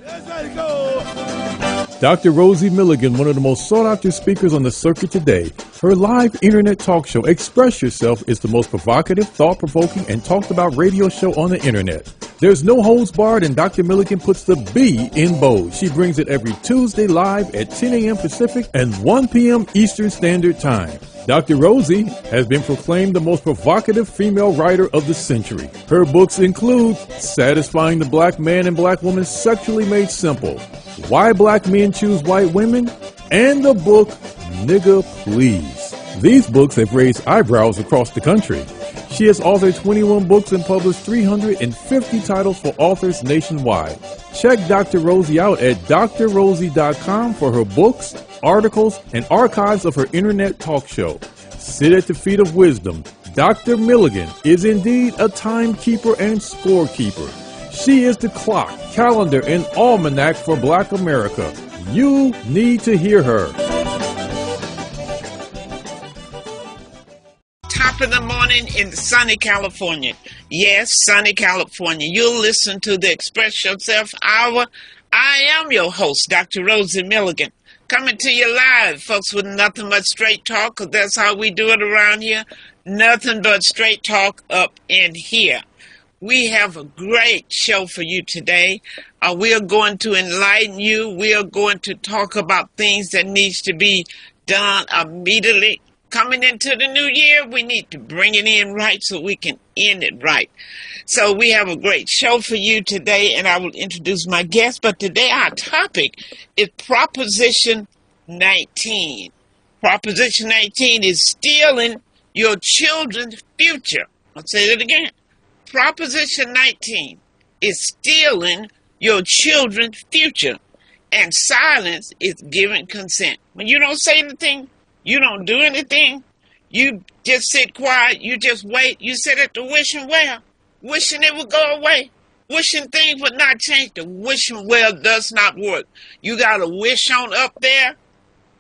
Let's go. Dr. Rosie Milligan, one of the most sought-after speakers on the circuit today. Her live internet talk show, Express Yourself, is the most provocative, thought-provoking, and talked-about radio show on the internet. There's no holds barred, and Dr. Milligan puts the B in bold. She brings it every Tuesday live at 10 a.m. Pacific and 1 p.m. Eastern Standard Time. Dr. Rosie has been proclaimed the most provocative female writer of the century. Her books include Satisfying the Black Man and Black Woman Sexually Made Simple, Why Black Men Choose White Women, and the book Nigga Please. These books have raised eyebrows across the country. She has authored 21 books and published 350 titles for authors nationwide. Check Dr. Rosie out at drrosie.com for her books, articles, and archives of her internet talk show. Sit at the feet of wisdom. Dr. Milligan is indeed a timekeeper and scorekeeper. She is the clock, calendar, and almanac for Black America. You need to hear her. Top of the morning in sunny California. Yes, sunny California. You'll listen to the Express Yourself Hour. I am your host, Dr. Rosie Milligan, coming to you live, folks, with nothing but straight talk, because that's how we do it around here. Nothing but straight talk up in here. We have a great show for you today. We are going to enlighten you. We are going to talk about things that needs to be done immediately. Coming into the new year, we need to bring it in right so we can end it right. So we have a great show for you today, and I will introduce my guest. But today our topic is Proposition 19. Proposition 19 is stealing your children's future. I'll say that again. Proposition 19 is stealing your children's future, and silence is giving consent. When you don't say anything, you don't do anything, you just sit quiet, you just wait, you sit at the wishing well, wishing it would go away, wishing things would not change. The wishing well does not work. You got to wish on up there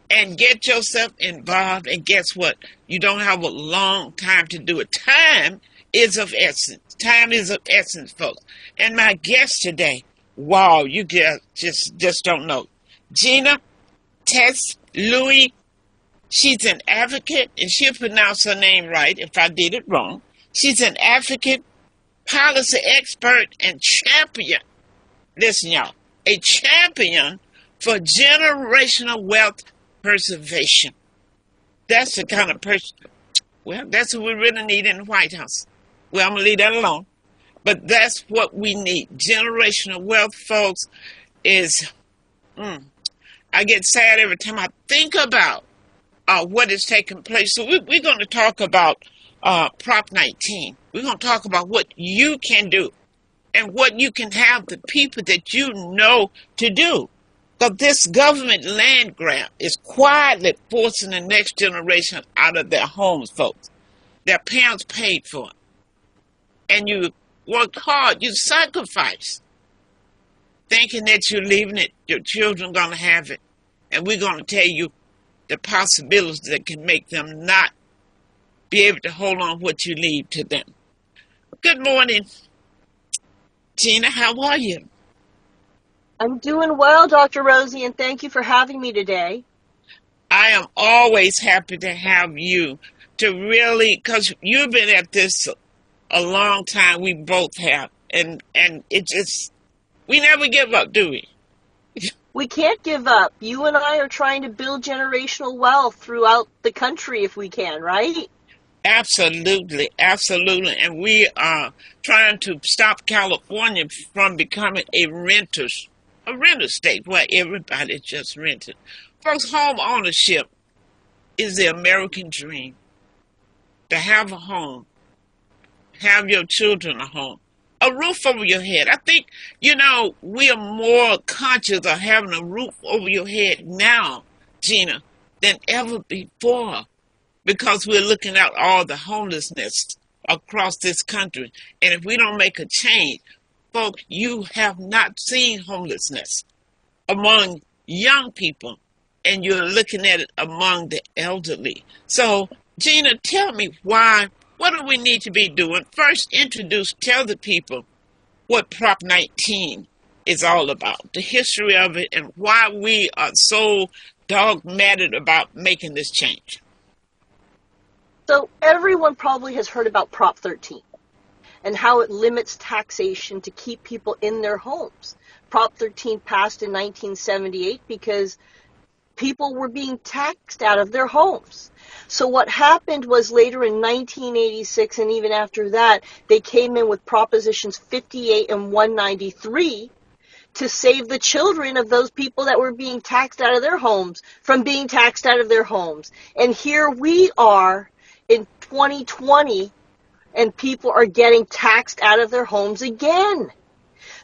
and get yourself involved, and guess what? You don't have a long time to do it. Time is of essence. Time is of essence, folks. And my guest today, wow, you just don't know. Gina Tse-Louie. She's an advocate, and she'll pronounce her name right if I did it wrong. She's an advocate, policy expert, and champion. Listen, y'all, a champion for generational wealth preservation. That's the kind of person, well, that's what we really need in the White House. Well, I'm going to leave that alone. But that's what we need. Generational wealth, folks, is, I get sad every time I think about what is taking place. So we're going to talk about PROP-19. We're going to talk about what you can do and what you can have the people that you know to do. Because this government land grab is quietly forcing the next generation out of their homes, folks. Their parents paid for it. And you worked hard, you sacrificed, thinking that you're leaving it, your children are going to have it. And we're going to tell you the possibilities that can make them not be able to hold on what you leave to them. Good morning, Gina. How are you? I'm doing well, Dr. Rosie, and thank you for having me today. I am always happy to have you to really, because you've been at this a long time. We both have. And it just, we never give up, do we? We can't give up. You and I are trying to build generational wealth throughout the country if we can, right? Absolutely, absolutely. And we are trying to stop California from becoming a renter state where everybody just rented. Folks, home ownership is the American dream. To have a home, have your children a home, a roof over your head. I think, we are more conscious of having a roof over your head now, Gina, than ever before, because we're looking at all the homelessness across this country. And if we don't make a change, folks, you have not seen homelessness among young people, and you're looking at it among the elderly. So, Gina, tell me what do we need to be doing? First, tell the people what Prop 19 is all about, the history of it, and why we are so dogmatic about making this change. So everyone probably has heard about Prop 13 and how it limits taxation to keep people in their homes. Prop 13 passed in 1978 because people were being taxed out of their homes. So what happened was later in 1986 and even after that, they came in with Propositions 58 and 193 to save the children of those people that were being taxed out of their homes from being taxed out of their homes. And here we are in 2020, and people are getting taxed out of their homes again.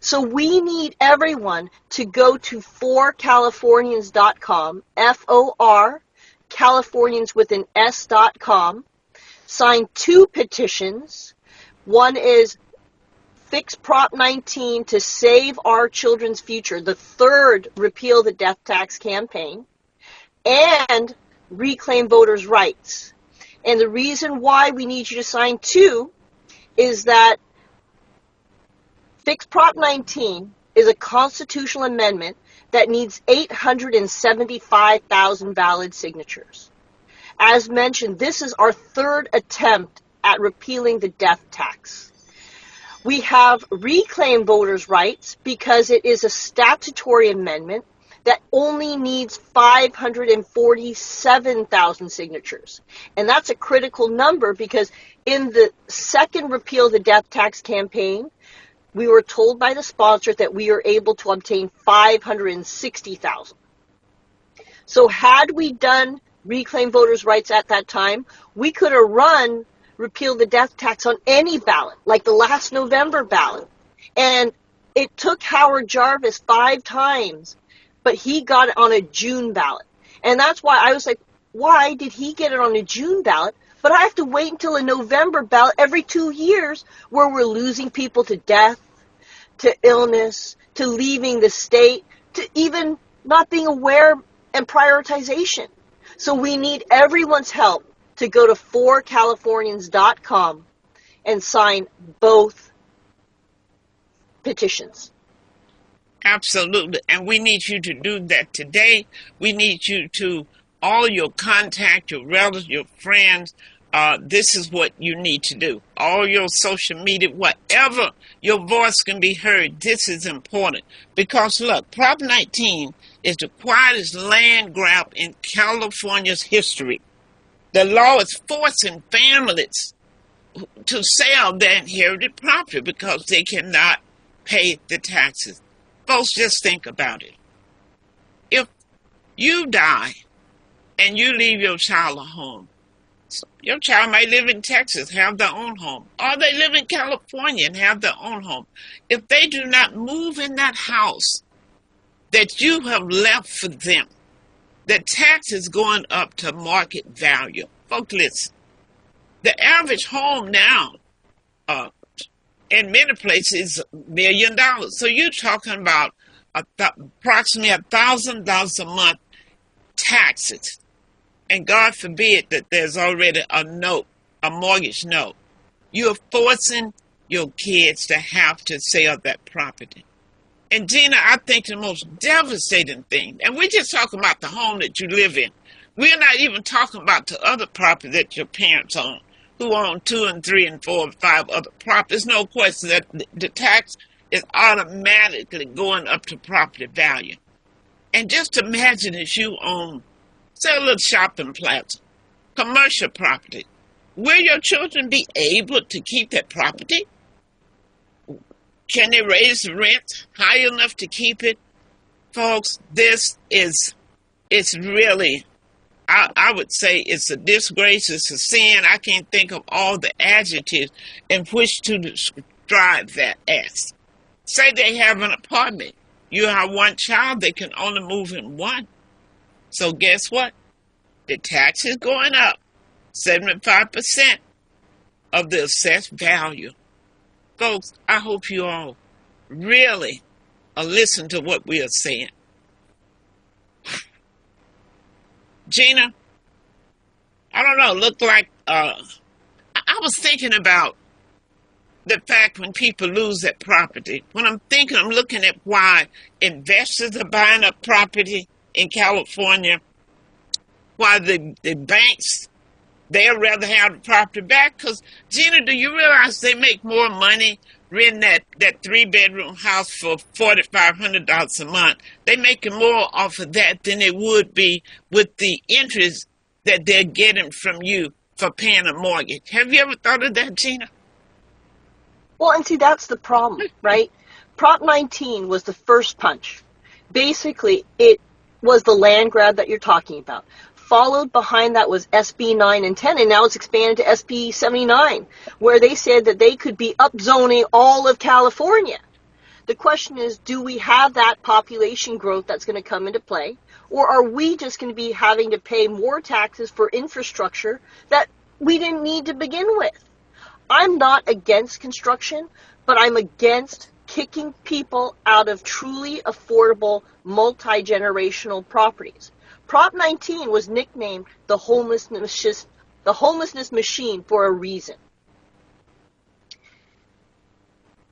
So we need everyone to go to forcalifornians.com, F-O-R, Californians with an S.com, sign 2 petitions. One is Fix Prop-19 to save our children's future, the third Repeal the Death Tax campaign, and Reclaim Voters' Rights. And the reason why we need you to sign 2 is that Fix Prop-19 is a constitutional amendment that needs 875,000 valid signatures. As mentioned, this is our third attempt at repealing the death tax. We have Reclaim Voters' Rights because it is a statutory amendment that only needs 547,000 signatures. And that's a critical number because in the second Repeal the Death Tax campaign, we were told by the sponsor that we are able to obtain 560,000. So had we done Reclaim Voters' Rights at that time, we could have run Repeal the Death Tax on any ballot, like the last November ballot. And it took Howard Jarvis 5 times, but he got it on a June ballot. And that's why I was like, why did he get it on a June ballot? But I have to wait until a November ballot every 2 years where we're losing people to death, to illness, to leaving the state, to even not being aware and prioritization. So we need everyone's help to go to forcalifornians.com and sign both petitions. Absolutely. And we need you to do that today. We need you to, all your contact, your relatives, your friends, this is what you need to do. All your social media, whatever your voice can be heard, this is important. Because look, Prop-19 is the quietest land grab in California's history. The law is forcing families to sell their inherited property because they cannot pay the taxes. Folks, just think about it. If you die and you leave your child a home, your child may live in Texas, have their own home, or they live in California and have their own home. If they do not move in that house that you have left for them, the tax is going up to market value. Folks, listen. The average home now, in many places, is $1 million. So you're talking about approximately $1,000 a month taxes. And God forbid that there's already a note, a mortgage note. You're forcing your kids to have to sell that property. And Gina, I think the most devastating thing, and we're just talking about the home that you live in. We're not even talking about the other property that your parents own, who own 2 and 3 and 4 and 5 other properties. There's no question that the tax is automatically going up to property value. And just imagine if you own, say, a little shopping plaza, commercial property. Will your children be able to keep that property? Can they raise the rent high enough to keep it? Folks, this is, it's really, I would say it's a disgrace, it's a sin. I can't think of all the adjectives in which to describe that as. Say they have an apartment. You have one child, they can only move in one. So guess what? The tax is going up 75% of the assessed value. Folks, I hope you all really listen to what we are saying. Gina, I don't know, look like, I was thinking about the fact when people lose that property. When I'm thinking, I'm looking at why investors are buying up property in California, why the banks, they'd rather have the property back. Because, Gina, do you realize they make more money renting that three-bedroom house for $4,500 a month? They making more off of that than it would be with the interest that they're getting from you for paying a mortgage. Have you ever thought of that, Gina? Well, and see, that's the problem, right? Prop-19 was the first punch. Basically, it was the land grab that you're talking about. Followed behind that was SB 9 and 10, and now it's expanded to SB 79, where they said that they could be upzoning all of California. The question is, do we have that population growth that's going to come into play, or are we just going to be having to pay more taxes for infrastructure that we didn't need to begin with? I'm not against construction, but I'm against kicking people out of truly affordable, multi-generational properties. Prop 19 was nicknamed the homelessness machine for a reason.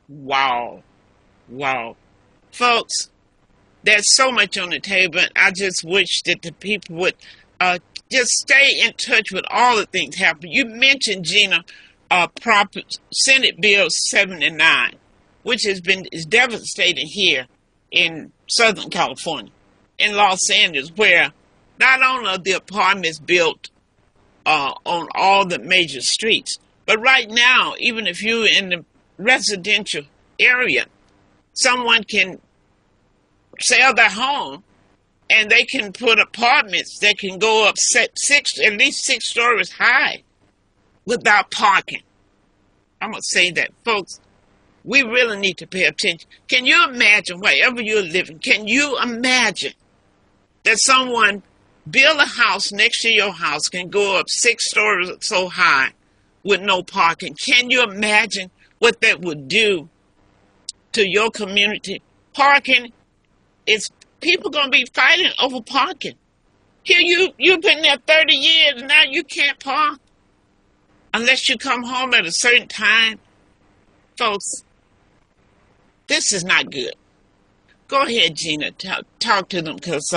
Wow. Wow. Folks, there's so much on the table, and I just wish that the people would just stay in touch with all the things happening. You mentioned, Gina, Senate Bill 79, which is devastating here in Southern California, in Los Angeles, where not only are the apartments built on all the major streets, but right now, even if you're in the residential area, someone can sell their home and they can put apartments that can go up at least 6 stories high without parking. I'm going to say that, folks, we really need to pay attention. Can you imagine, wherever you're living, can you imagine that someone build a house next to your house can go up 6 stories so high with no parking? Can you imagine what that would do to your community? Parking is, people going to be fighting over parking. Here you've been there 30 years and now you can't park unless you come home at a certain time. Folks, this is not good. Go ahead, Gina, talk to them, because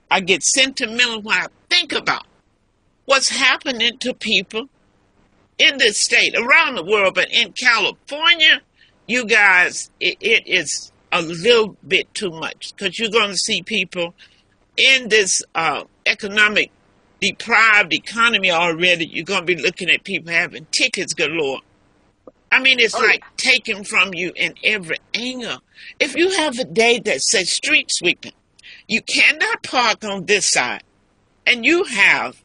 I get sentimental when I think about what's happening to people in this state, around the world, but in California, you guys, it is a little bit too much, because you're going to see people in this economic deprived economy already. You're going to be looking at people having tickets galore. I mean, it's like taken from you in every angle. If you have a day that says street sweeping, you cannot park on this side, and you have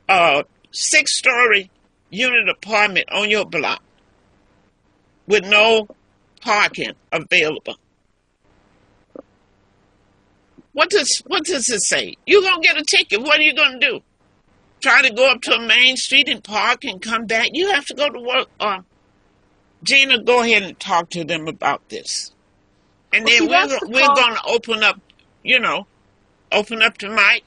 a 6-story unit apartment on your block with no parking available. What does it say? You're going to get a ticket. What are you going to do? Try to go up to a main street and park and come back? You have to go to work. Gina, go ahead and talk to them about this. And then we're going to open up the mic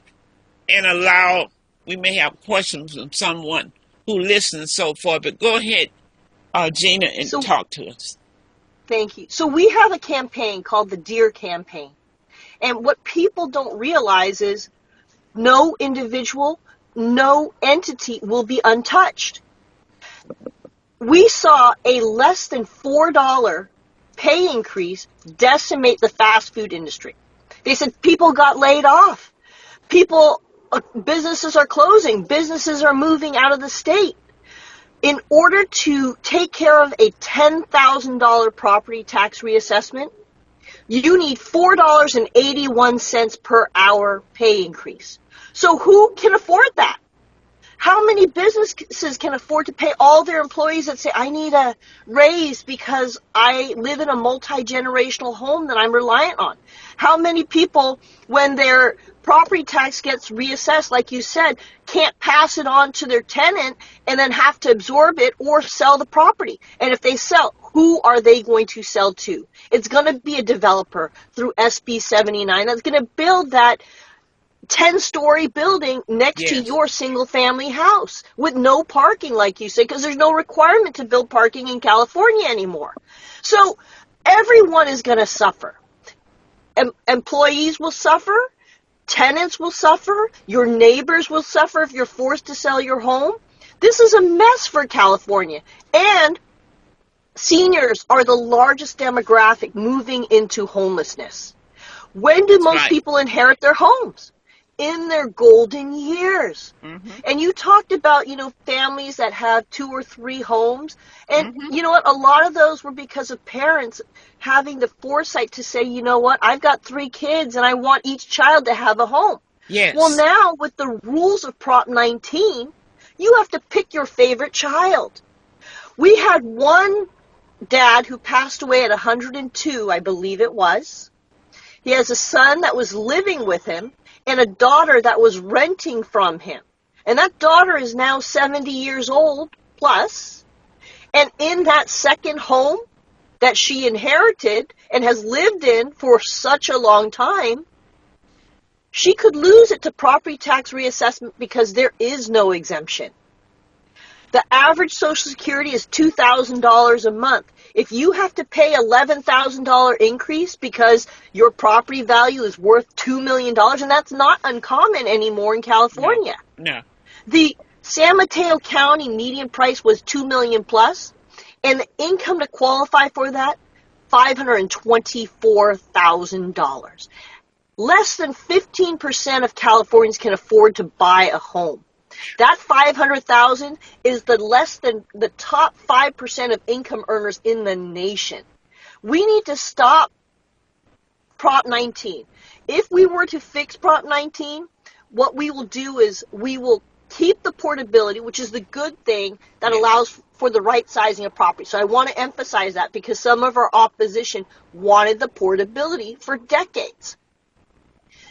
and allow, we may have questions from someone who listens so far, but go ahead, Gina, and talk to us. Thank you. So we have a campaign called the Dear Campaign. And what people don't realize is no individual, no entity will be untouched. We saw a less than $4 pay increase decimate the fast food industry. They said people got laid off. Businesses are closing. Businesses are moving out of the state. In order to take care of a $10,000 property tax reassessment, you need $4.81 per hour pay increase. So who can afford that? How many businesses can afford to pay all their employees that say, I need a raise because I live in a multi-generational home that I'm reliant on? How many people, when their property tax gets reassessed, like you said, can't pass it on to their tenant and then have to absorb it or sell the property? And if they sell, who are they going to sell to? It's going to be a developer through SB 79 that's going to build that 10-story building next to Yes. your single-family house with no parking, like you say, because there's no requirement to build parking in California anymore. So everyone is going to suffer. Employees will suffer. Tenants will suffer. Your neighbors will suffer if you're forced to sell your home. This is a mess for California. And seniors are the largest demographic moving into homelessness. When do most right. people inherit their homes? In their golden years. Mm-hmm. And you talked about, families that have 2 or 3 homes. And Mm-hmm. you know what? A lot of those were because of parents having the foresight to say, you know what? I've got 3 kids and I want each child to have a home. Yes. Well, now with the rules of Prop-19, you have to pick your favorite child. We had one dad who passed away at 102, I believe it was. He has a son that was living with him and a daughter that was renting from him. And that daughter is now 70 years old plus. And in that second home that she inherited and has lived in for such a long time, she could lose it to property tax reassessment because there is no exemption. The average Social Security is $2,000 a month. If you have to pay $11,000 increase because your property value is worth $2 million, and that's not uncommon anymore in California. No. The San Mateo County median price was $2 million plus, and the income to qualify for that, $524,000. Less than 15% of Californians can afford to buy a home. That $500,000 is the top 5% of income earners in the nation. We need to stop Prop-19. If we were to fix Prop-19, what we will do is we will keep the portability, which is the good thing that allows for the right sizing of property. So I want to emphasize that because some of our opposition wanted the portability for decades.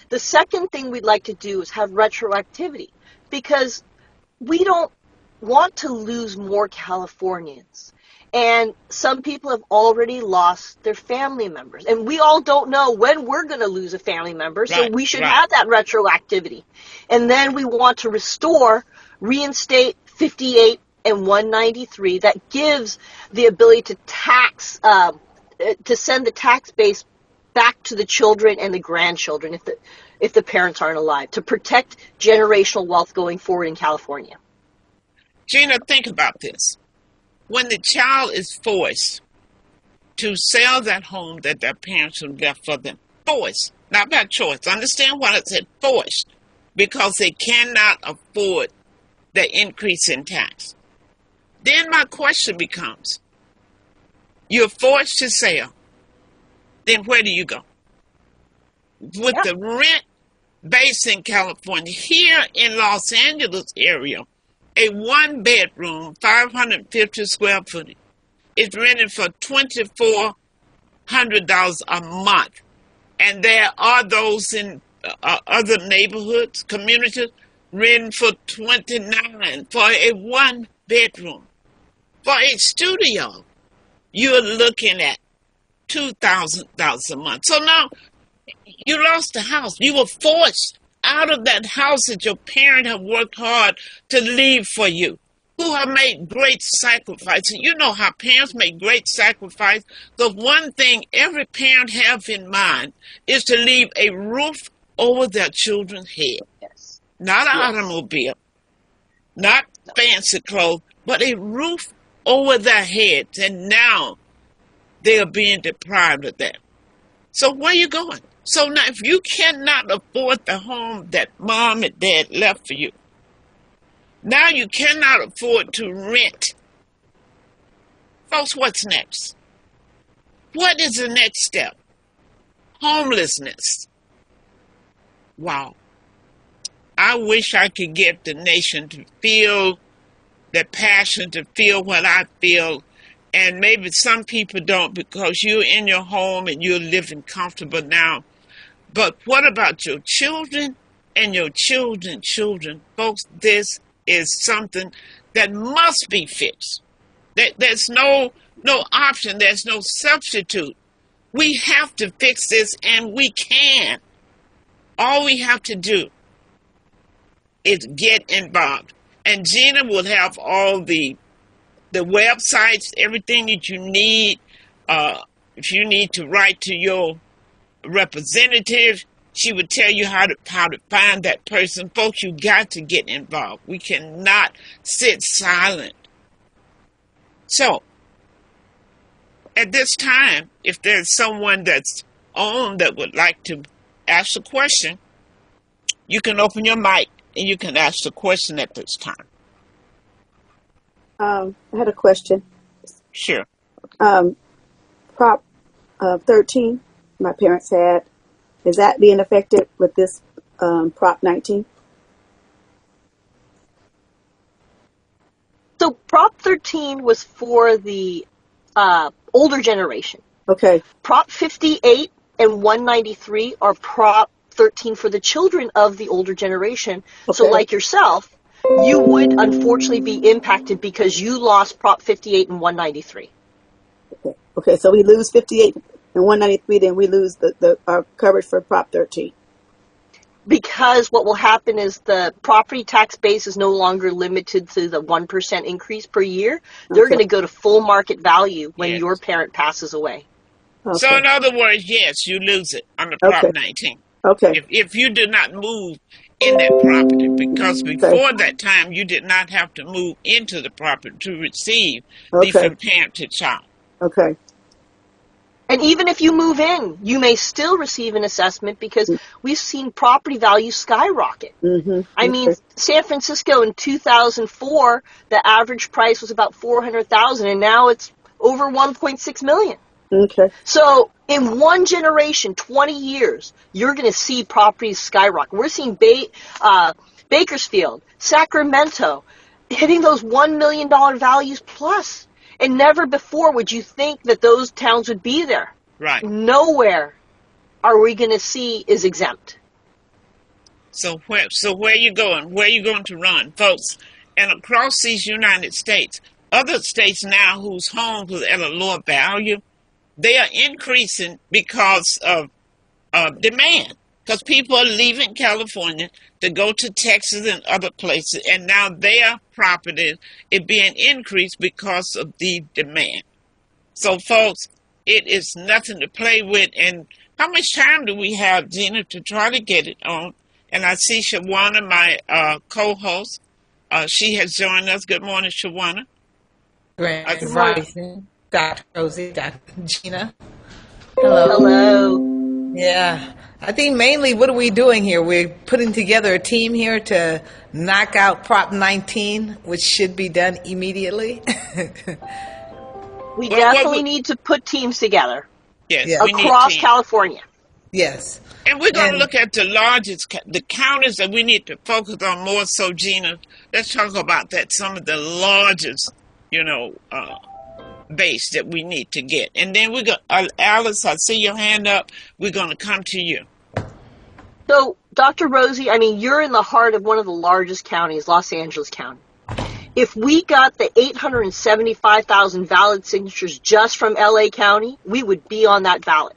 The second thing we'd like to do is have retroactivity, because we don't want to lose more Californians. And some people have already lost their family members. And we all don't know when we're going to lose a family member, so we should have that retroactivity. And then we want to reinstate 58 and 193 that gives the ability to tax, to send the tax base back to the children and the grandchildren if the parents aren't alive, to protect generational wealth going forward in California. Gina, think about this. When the child is forced to sell that home that their parents have left for them, forced, not by choice. Understand what I said, forced, because they cannot afford the increase in tax. Then my question becomes, you're forced to sell, then where do you go? With the rent base in California, here in Los Angeles area, a 1-bedroom, 550 square foot is rented for $2,400 a month. And there are those in other neighborhoods, communities, renting for $29 for a 1-bedroom. For a studio, you're looking at $2,000 a month. So now you lost the house. You were forced out of that house that your parents have worked hard to leave for you, who have made great sacrifices. You know how parents make great sacrifice. The one thing every parent have in mind is to leave a roof over their children's head. Yes. Not an automobile, not fancy clothes, but a roof over their heads. And now they are being deprived of that. So where are you going? So now if you cannot afford the home that mom and dad left for you, now you cannot afford to rent. Folks, what's next? What is the next step? Homelessness. Wow. I wish I could get the nation to feel the passion, to feel what I feel. And maybe some people don't because you're in your home and you're living comfortable now. But what about your children and your children's children? Folks, this is something that must be fixed. There's no option. There's no substitute. We have to fix this, and we can. All we have to do is get involved. And Gina will have all the websites, everything that you need. If you need to write to your representative, she would tell you how to find that person. Folks, you got to get involved. We cannot sit silent. So, at this time, if there's someone that's on that would like to ask a question, you can open your mic and you can ask the question at this time. I had a question. Sure. Prop 13, my parents had, is that being affected with this Prop 19? So Prop 13 was for the older generation. Okay. Prop 58 and 193 are Prop 13 for the children of the older generation. Okay. So like yourself, you would unfortunately be impacted because you lost Prop 58 and 193. Okay, so we lose 58 and 193, then we lose our coverage for Prop 13. Because what will happen is the property tax base is no longer limited to the 1% increase per year. They're going to go to full market value when your parent passes away. Okay. So in other words, yes, you lose it under Prop 19. Okay. If you did not move in that property, because before that time you did not have to move into the property to receive the from parent to child. Okay. And even if you move in, you may still receive an assessment because we've seen property values skyrocket. Mm-hmm. I mean, San Francisco in 2004, the average price was about $400,000, and now it's over $1.6 million. Okay. So in one generation, 20 years, you're going to see properties skyrocket. We're seeing Bakersfield, Sacramento, hitting those $1 million values plus. And never before would you think that those towns would be there. Right. Nowhere are we going to see is exempt. So where are you going? Where are you going to run, folks? And across these United States, other states now whose homes are at a lower value, they are increasing because of demand. Because people are leaving California to go to Texas and other places, and now their property is being increased because of the demand. So, folks, it is nothing to play with. And how much time do we have, Gina, to try to get it on? And I see Shawana, my co-host. She has joined us. Good morning, Shawana. Grand Rising, Dr. Rosie, Dr. Gina. Hello. Hello. Yeah, I think mainly what are we doing here? We're putting together a team here to knock out Prop 19, which should be done immediately. We definitely need to put teams together. Yes, across California. Yes. And we're going to look at the largest, the counties that we need to focus on more so, Gina. Let's talk about that, some of the largest, base that we need to get. And then we're going Alice, I see your hand up. We're going to come to you. So, Dr. Rosie, I mean, you're in the heart of one of the largest counties, Los Angeles County. If we got the 875,000 valid signatures just from LA County, we would be on that ballot.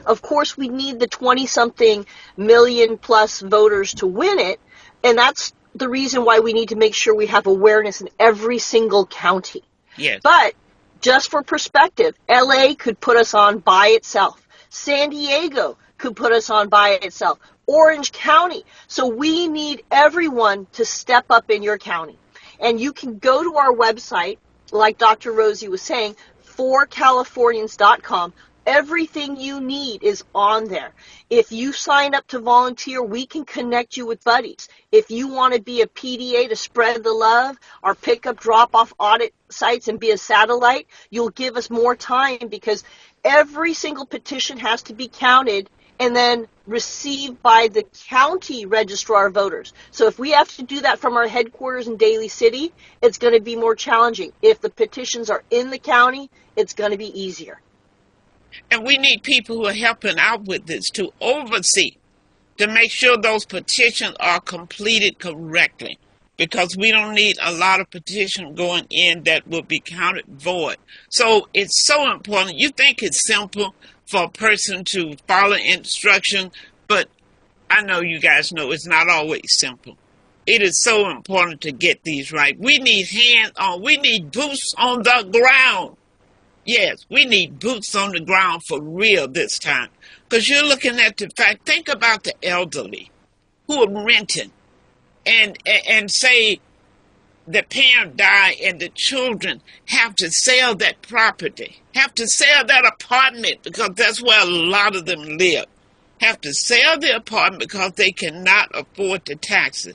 Of course, we need the 20-something million plus voters to win it, and that's the reason why we need to make sure we have awareness in every single county. Yes. But just for perspective, LA could put us on by itself. San Diego could put us on by itself. Orange County. So we need everyone to step up in your county. And you can go to our website, like Dr. Rosie was saying, forcalifornians.com. Everything you need is on there. If you sign up to volunteer, we can connect you with buddies. If you want to be a PDA to spread the love, our pickup drop-off audit sites and be a satellite, you'll give us more time because every single petition has to be counted and then received by the county registrar of voters. So if we have to do that from our headquarters in Daly City, it's going to be more challenging. If the petitions are in the county, it's going to be easier. And we need people who are helping out with this to oversee, to make sure those petitions are completed correctly. Because we don't need a lot of petitions going in that will be counted void. So it's so important. You think it's simple for a person to follow instructions, but I know you guys know it's not always simple. it is so important to get these right. We need hands on. We need boots on the ground. Yes, we need boots on the ground for real this time. Because you're looking at the fact, think about the elderly who are renting and say the parent died and the children have to sell that property, have to sell that apartment because that's where a lot of them live, have to sell the apartment because they cannot afford the taxes.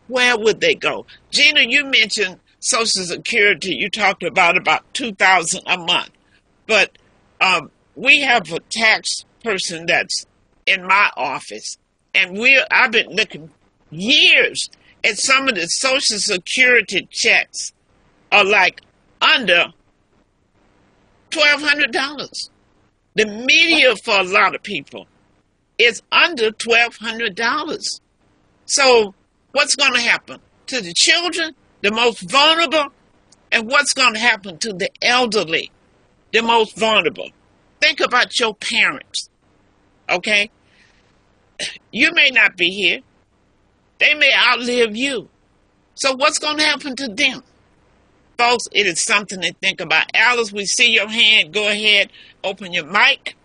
Where would they go? Gina, you mentioned Social Security. You talked about $2,000 a month. But we have a tax person that's in my office, and I've been looking years at some of the Social Security checks are like under $1,200. The median for a lot of people is under $1,200. So what's going to happen to the children, the most vulnerable, and what's going to happen to the elderly, the most vulnerable? Think about your parents, okay? You may not be here. They may outlive you. So what's going to happen to them? Folks, it is something to think about. Alice, we see your hand. Go ahead. Open your mic.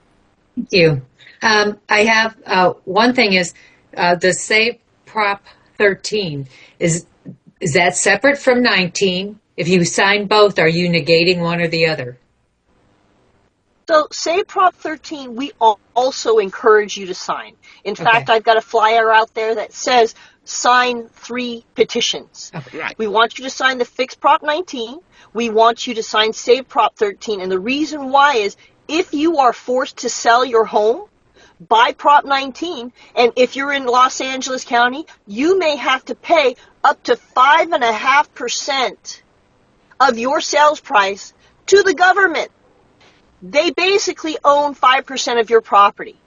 Thank you. I have one thing is the Save Prop-19. Is that separate from 19? If you sign both, are you negating one or the other? So, Save Prop-19, we also encourage you to sign. In fact, I've got a flyer out there that says sign 3 petitions. Okay. Right. We want you to sign the Fix Prop-19. We want you to sign Save Prop-19. And the reason why is if you are forced to sell your home by Prop-19, and if you're in Los Angeles County, you may have to pay up to 5.5% of your sales price to the government. They basically own 5% of your property,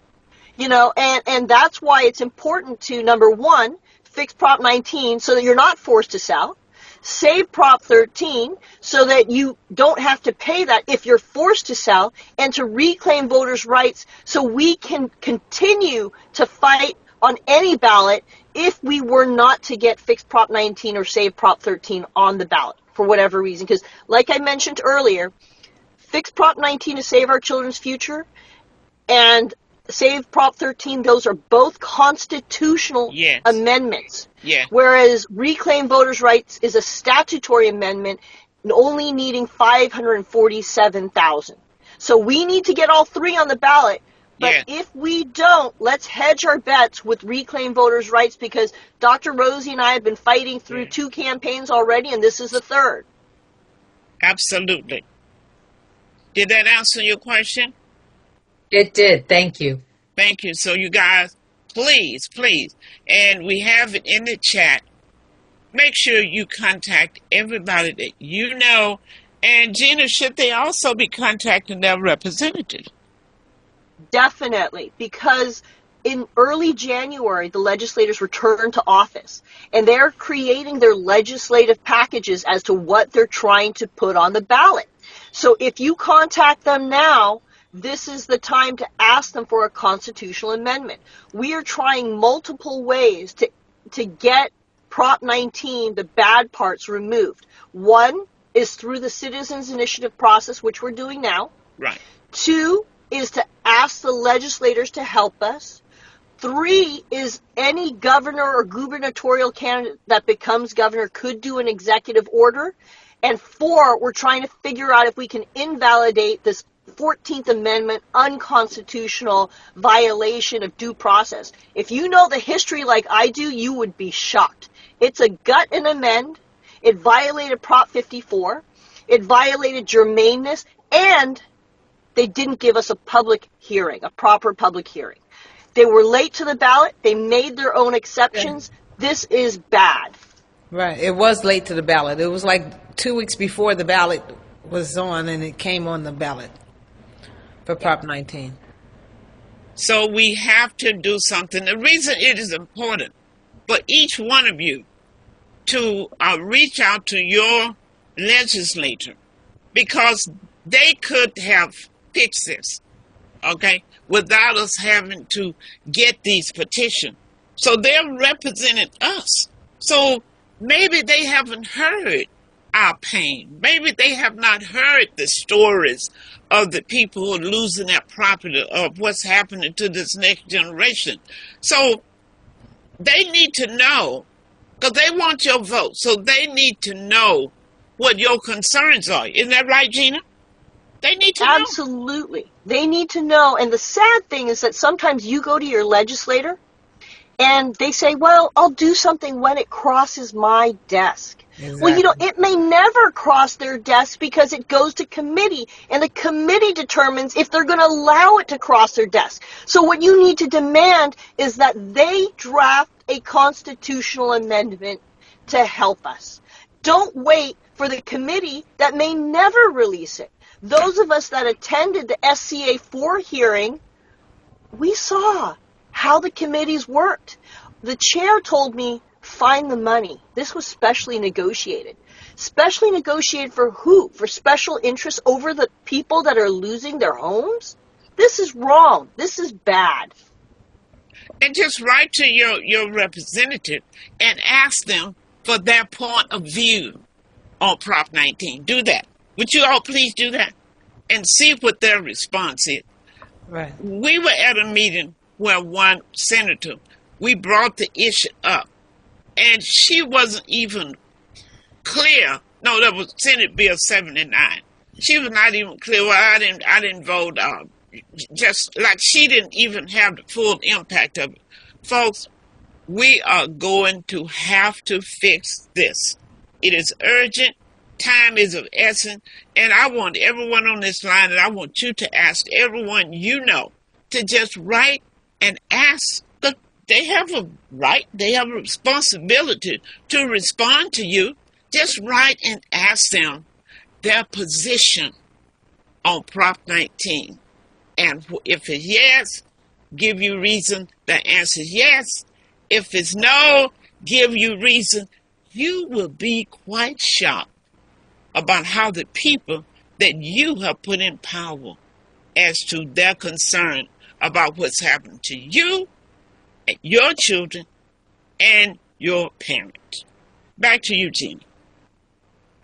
you know, and that's why it's important to, number one, fix Prop-19 so that you're not forced to sell, save Prop-13 so that you don't have to pay that if you're forced to sell, and to reclaim voters' rights so we can continue to fight on any ballot if we were not to get fix Prop-19 or save Prop-13 on the ballot for whatever reason. Because like I mentioned earlier, Fix Prop-19 to save our children's future, and Save Prop-13, those are both constitutional amendments. Yeah. Whereas Reclaim Voters' Rights is a statutory amendment only needing 547,000. So we need to get all 3 on the ballot. But if we don't, let's hedge our bets with Reclaim Voters' Rights, because Dr. Rosie and I have been fighting through 2 campaigns already, and this is the 3rd. Absolutely. Did that answer your question? It did. Thank you. Thank you. So you guys, please, and we have it in the chat. Make sure you contact everybody that you know. And Gina, should they also be contacting their representatives? Definitely, because in early January, the legislators returned to office, and they're creating their legislative packages as to what they're trying to put on the ballot. So if you contact them now, this is the time to ask them for a constitutional amendment. We are trying multiple ways to get Prop-19, the bad parts, removed. One is through the Citizens Initiative process, which we're doing now. Right. 2 is to ask the legislators to help us. 3 is any governor or gubernatorial candidate that becomes governor could do an executive order. And 4, we're trying to figure out if we can invalidate this 14th Amendment unconstitutional violation of due process. If you know the history like I do, you would be shocked. It's a gut and amend. It violated Prop 54. It violated germaneness, and they didn't give us a public hearing, a proper public hearing. They were late to the ballot. They made their own exceptions. This is bad. Right. It was late to the ballot. It was like 2 weeks before the ballot was on, and it came on the ballot for Prop-19. So we have to do something. The reason it is important for each one of you to reach out to your legislator, because they could have fixed this, okay, without us having to get these petitions. So they're representing us. So maybe they haven't heard our pain. Maybe they have not heard the stories of the people who are losing their property, of what's happening to this next generation. So they need to know, because they want your vote. So they need to know what your concerns are. Isn't that right, Gina? They need to know. Absolutely. They need to know. And the sad thing is that sometimes you go to your legislator and they say, well, I'll do something when it crosses my desk. Exactly. Well, it may never cross their desk because it goes to committee, and the committee determines if they're going to allow it to cross their desk. So what you need to demand is that they draft a constitutional amendment to help us. Don't wait for the committee that may never release it. Those of us that attended the SCA4 hearing, we saw how the committees worked. The chair told me, find the money. This was specially negotiated. Specially negotiated for who? For special interests over the people that are losing their homes? This is wrong. This is bad. And just write to your representative and ask them for their point of view on Prop-19. Do that. Would you all please do that? And see what their response is. Right. We were at a meeting where one senator, we brought the issue up, and she wasn't even clear. No, that was Senate Bill 79. She was not even clear. Well, I didn't vote. Just like she didn't even have the full impact of it. Folks, we are going to have to fix this. It is urgent. Time is of essence. And I want everyone on this line, and I want you to ask everyone you know to just write and ask. They have a right, they have a responsibility to respond to you. Just write and ask them their position on Prop-19. And if it's yes, give you reason. The answer is yes. If it's no, give you reason. You will be quite shocked about how the people that you have put in power as to their concern about what's happening to you, your children, and your parents. Back to you, Gina.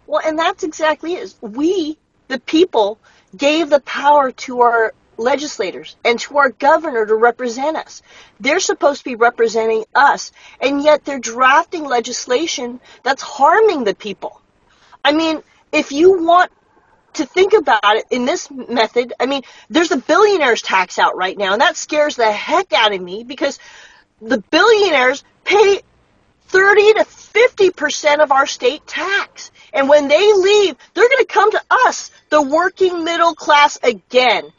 Well, and that's exactly it. We, the people, gave the power to our legislators and to our governor to represent us. They're supposed to be representing us, and yet they're drafting legislation that's harming the people. I mean, if you want to think about it in this method, I mean, there's a billionaire's tax out right now, and that scares the heck out of me because the billionaires pay 30 to 50% of our state tax. And when they leave, they're going to come to us, the working middle class, again.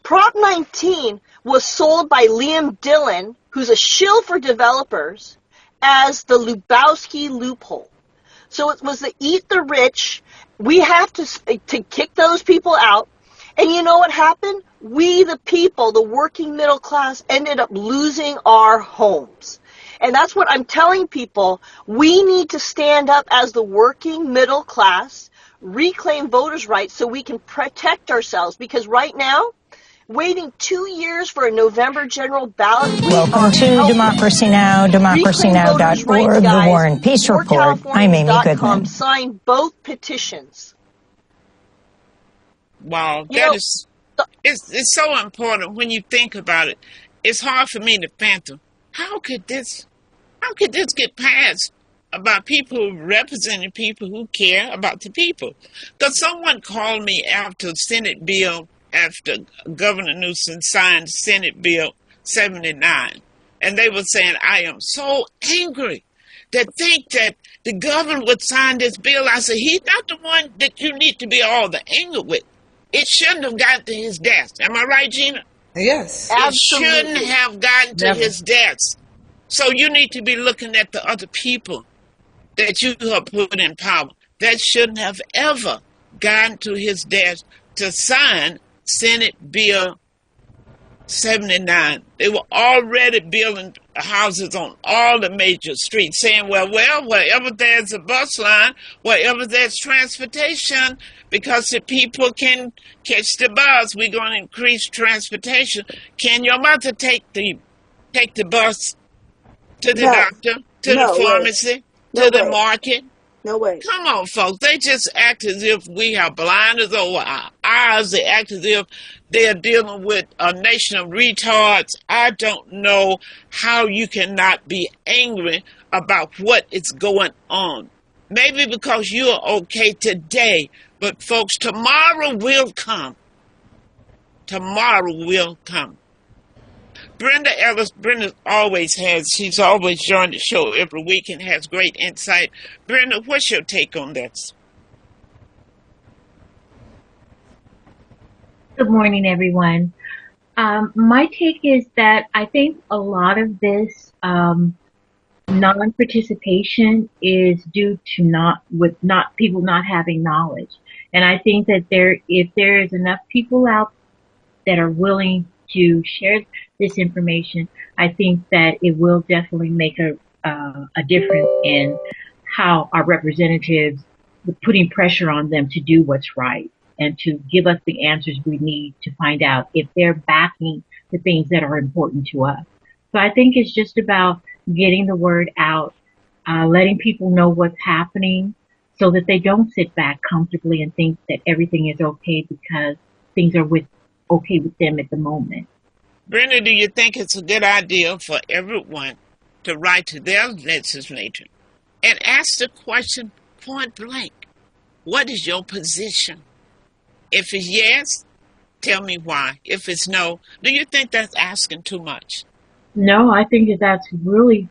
Prop-19 was sold by Liam Dillon, who's a shill for developers, as the Lubowski loophole. So it was the eat the rich. We have to kick those people out. And you know what happened? We, the people, the working middle class, ended up losing our homes. And that's what I'm telling people. We need to stand up as the working middle class, reclaim voters' rights so we can protect ourselves. Because right now, waiting 2 years for a November general ballot. Welcome to Democracy Now!, democracynow.org, the War and Peace Report. I'm Amy Goodman. Signed both petitions. Wow, it's so important when you think about it. It's hard for me to fathom. How could this get passed about people representing people who care about the people? Because someone called me after Governor Newsom signed Senate Bill 79, and they were saying, I am so angry to think that the governor would sign this bill. I said, he's not the one that you need to be all the anger with. It shouldn't have gotten to his desk. Am I right, Gina? Yes. Absolutely. It shouldn't have gotten to his desk. So you need to be looking at the other people that you have put in power. That shouldn't have ever gotten to his desk to sign Senate Bill 79. They were already building houses on all the major streets, saying, well, wherever there's a bus line, wherever there's transportation, because the people can catch the bus, we're going to increase transportation. Can your mother take the bus to the doctor, to the pharmacy? No to the way. market. No way. Come on, folks. They just act as if we have blinders over our eyes. They act as if they're dealing with a nation of retards. I don't know how you cannot be angry about what is going on. Maybe because you are okay today, but folks, tomorrow will come. Tomorrow will come. Brenda Ellis, she's always joined the show every week and has great insight. Brenda, what's your take on this? Good morning, everyone. My take is that I think a lot of this non-participation is due to people not having knowledge. And I think that if there is enough people out that are willing to share this information, I think that it will definitely make a difference in how our representatives, putting pressure on them to do what's right and to give us the answers we need to find out if they're backing the things that are important to us. So I think it's just about getting the word out, letting people know what's happening so that they don't sit back comfortably and think that everything is okay because things are okay with them at the moment. Brenda, do you think it's a good idea for everyone to write to their legislator and ask the question point blank? What is your position? If it's yes, tell me why. If it's no, do you think that's asking too much? No, I think that's really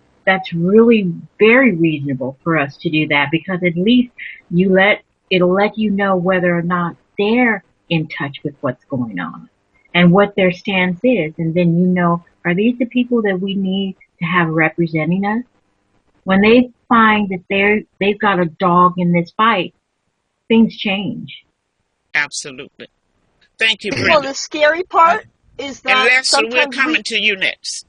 very reasonable for us to do that, because at least it'll let you know whether or not they're in touch with what's going on and what their stance is. And then are these the people that we need to have representing us? When they find that they've got a dog in this fight, things change. Absolutely. Thank you, Brenda. Well, the scary part is that and Lester, sometimes we're coming to you next.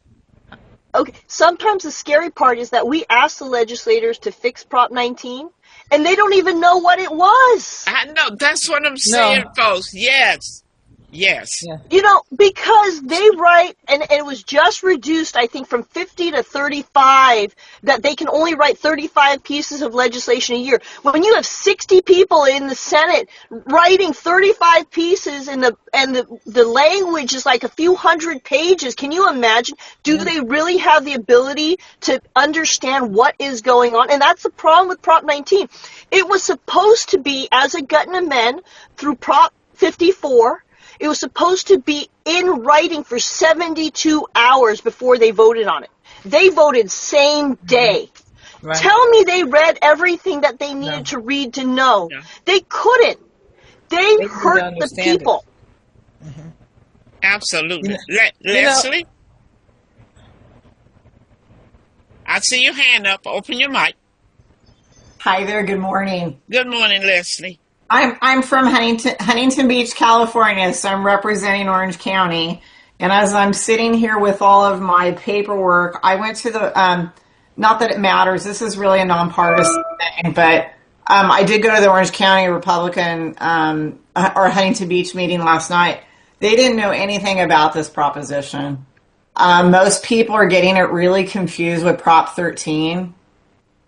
Okay, sometimes the scary part is that we ask the legislators to fix Prop-19, and they don't even know what it was. I know. That's what I'm saying, folks. Yes. Yes. Yeah. Because they write, and it was just reduced, I think, from 50 to 35, that they can only write 35 pieces of legislation a year. When you have 60 people in the Senate writing 35 pieces, and the language is like a few hundred pages, can you imagine? Do they really have the ability to understand what is going on? And that's the problem with Prop 19. It was supposed to be, as a gut and amend, through Prop 54, it was supposed to be in writing for 72 hours before they voted on it. They voted same day. Right. Tell me they read everything that they needed to read to know. No. They couldn't. They hurt the people. Mm-hmm. Absolutely. Leslie? I see your hand up. Open your mic. Hi there. Good morning. Good morning, Leslie. I'm from Huntington Beach, California, so I'm representing Orange County. And as I'm sitting here with all of my paperwork, I went to the, not that it matters, this is really a nonpartisan thing, but I did go to the Orange County Republican or Huntington Beach meeting last night. They didn't know anything about this proposition. Most people are getting it really confused with Prop 13.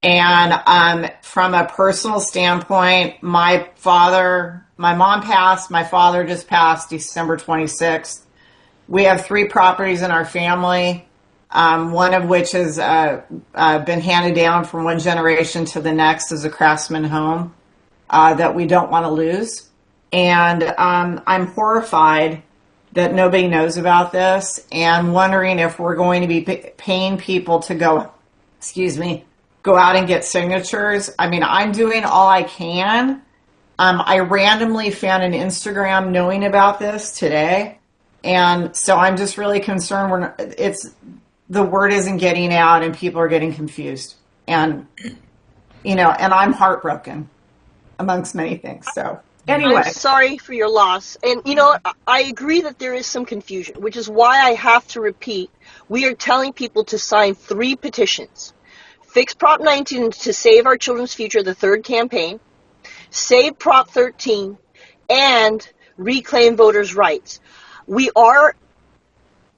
And from a personal standpoint, my mom passed, my father just passed December 26th. We have 3 properties in our family, one of which has been handed down from one generation to the next as a craftsman home that we don't want to lose. And I'm horrified that nobody knows about this and wondering if we're going to be paying people to go out and get signatures. I mean, I'm doing all I can. I randomly found an Instagram knowing about this today. And so I'm just really concerned the word isn't getting out and people are getting confused. And, and I'm heartbroken amongst many things. So anyway. I'm sorry for your loss. And, I agree that there is some confusion, which is why I have to repeat. We are telling people to sign 3 petitions. Fix Prop 19 to save our children's future, the 3rd campaign, save Prop 13, and reclaim voters' rights. We are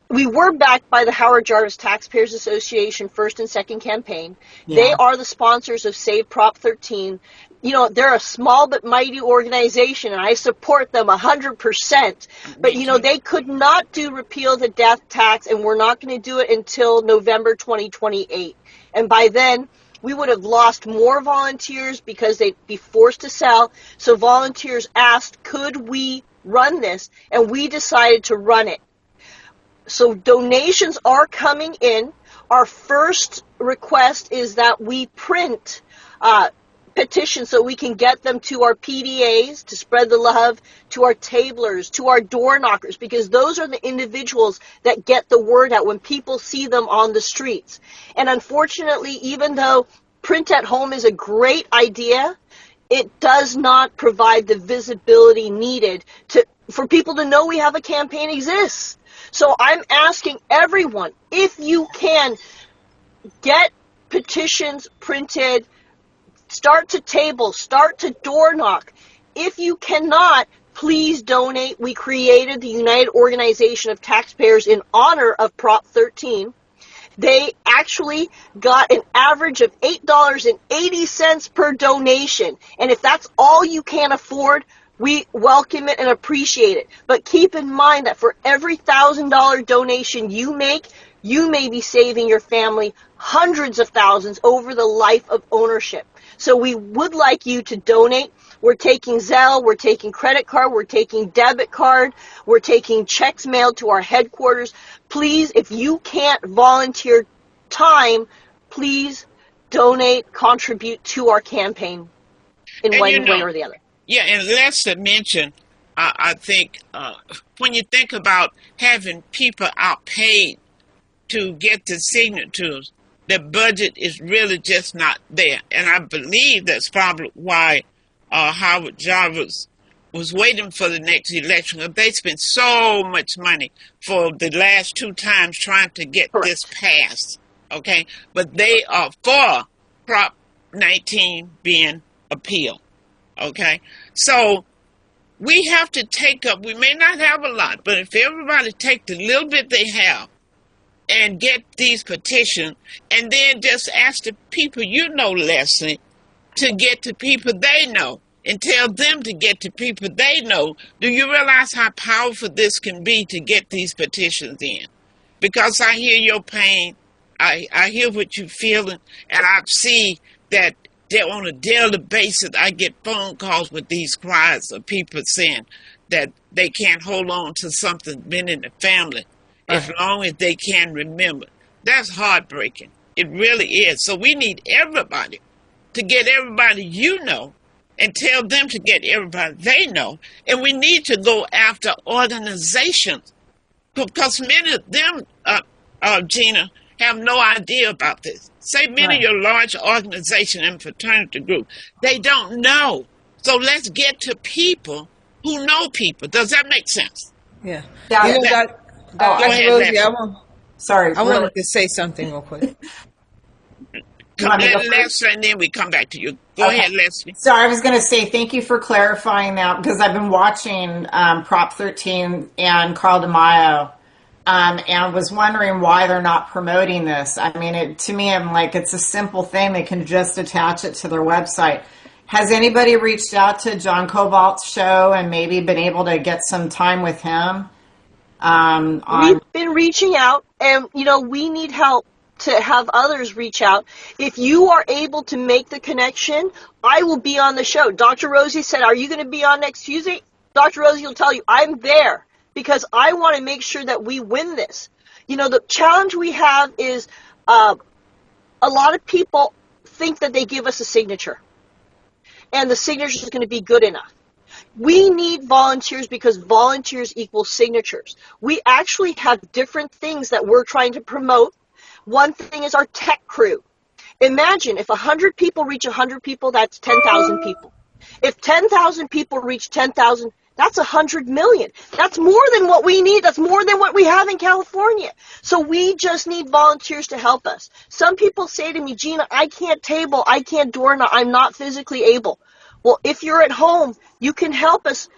we were backed by the Howard Jarvis Taxpayers Association first and second campaign. Yeah. They are the sponsors of Save Prop 13. You know, they're a small but mighty organization, and I support them 100%. But, you know, they could not do repeal the death tax, and we're not going to do it until November 2028. And by then, we would have lost more volunteers because they'd be forced to sell. So volunteers asked, could we run this? And we decided to run it. So donations are coming in. Our first request is that we print petitions so we can get them to our PDAs to spread the love, to our tablers, to our door knockers, because those are the individuals that get the word out when people see them on the streets. And unfortunately, even though print at home is a great idea, it does not provide the visibility needed for people to know we have a campaign exists. So I'm asking everyone, if you can, get petitions printed, start to table, start to door knock. If you cannot, please donate. We created the United Organization of Taxpayers in honor of Prop 13. They actually got an average of $8.80 per donation. And if that's all you can afford, we welcome it and appreciate it. But keep in mind that for every $1,000 donation you make, you may be saving your family hundreds of thousands over the life of ownership. So we would like you to donate. We're taking Zelle, we're taking credit card, we're taking debit card, we're taking checks mailed to our headquarters. Please, if you can't volunteer time, please donate, contribute to our campaign in one way or the other. Yeah, and less to mention, I think when you think about having people outpaid to get the signatures, the budget is really just not there. And I believe that's probably why Howard Jarvis was waiting for the next election. They spent so much money for the last two times trying to get this passed, okay? But they are for Prop-19 being appealed. Okay, so we have to take up, we may not have a lot, but if everybody take the little bit they have and get these petitions and then just ask the people you know, Leslie, to get to people they know and tell them to get to people they know, do you realize how powerful this can be to get these petitions in? Because I hear your pain, I hear what you're feeling, and I see that on a daily basis, I get phone calls with these cries of people saying that they can't hold on to something been in the family as long as they can remember. That's heartbreaking. It really is. So we need everybody to get everybody you know and tell them to get everybody they know. And we need to go after organizations because many of them, Gina, have no idea about this. Say many of your large organization and fraternity group, they don't know. So let's get to people who know people. Does that make sense? Yeah. Go ahead, Rosie, Leslie. I wanted to say something real quick. Leslie, and then we come back to you. Go ahead, Leslie. Sorry, I was going to say thank you for clarifying that because I've been watching Prop 13 and Carl DeMaio. And was wondering why they're not promoting this. I mean, to me, I'm like, it's a simple thing. They can just attach it to their website. Has anybody reached out to John Cobalt's show and maybe been able to get some time with him? We've been reaching out, and, you know, we need help to have others reach out. If you are able to make the connection, I will be on the show. Dr. Rosie said, are you going to be on next Tuesday? Dr. Rosie will tell you, I'm there. Because I want to make sure that we win this. You know, the challenge we have is a lot of people think that they give us a signature. And the signature is going to be good enough. We need volunteers because volunteers equal signatures. We actually have different things that we're trying to promote. One thing is our tech crew. Imagine if 100 people reach 100 people, that's 10,000 people. If 10,000 people reach 10,000, that's 100 million. That's more than what we need. That's more than what we have in California. So we just need volunteers to help us. Some people say to me, Gina, I can't table, I can't door knock, I'm not physically able. Well, if you're at home, you can help us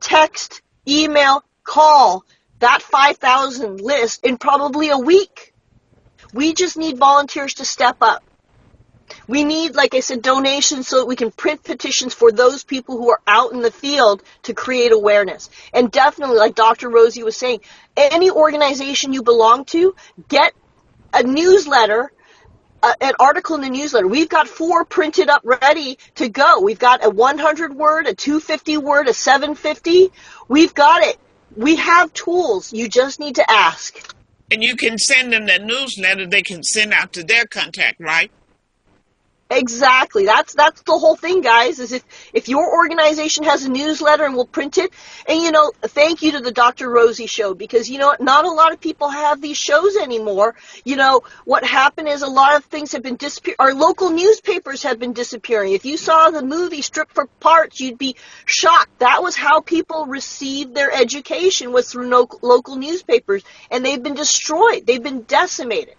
text, email, call, that 5,000 list in probably a week. We just need volunteers to step up. We need, like I said, donations so that we can print petitions for those people who are out in the field to create awareness. And definitely, like Dr. Rosie was saying, any organization you belong to, get a newsletter, an article in the newsletter. We've got 4 printed up ready to go. We've got a 100 word, a 250 word, a 750. We've got it. We have tools. You just need to ask. And you can send them that newsletter they can send out to their contact, right? Exactly. That's the whole thing, guys, is if your organization has a newsletter and we'll print it, and, thank you to the Dr. Rosie show, because, not a lot of people have these shows anymore. What happened is a lot of things have been disappearing. Our local newspapers have been disappearing. If you saw the movie Stripped for Parts, you'd be shocked. That was how people received their education, was through local newspapers, and they've been destroyed. They've been decimated.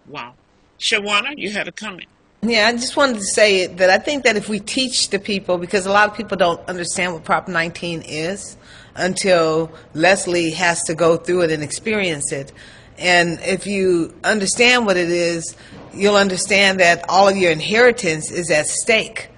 Wow. Shawana, you had a comment. Yeah, I just wanted to say that I think that if we teach the people, because a lot of people don't understand what Prop-19 is until Leslie has to go through it and experience it. And if you understand what it is, you'll understand that all of your inheritance is at stake.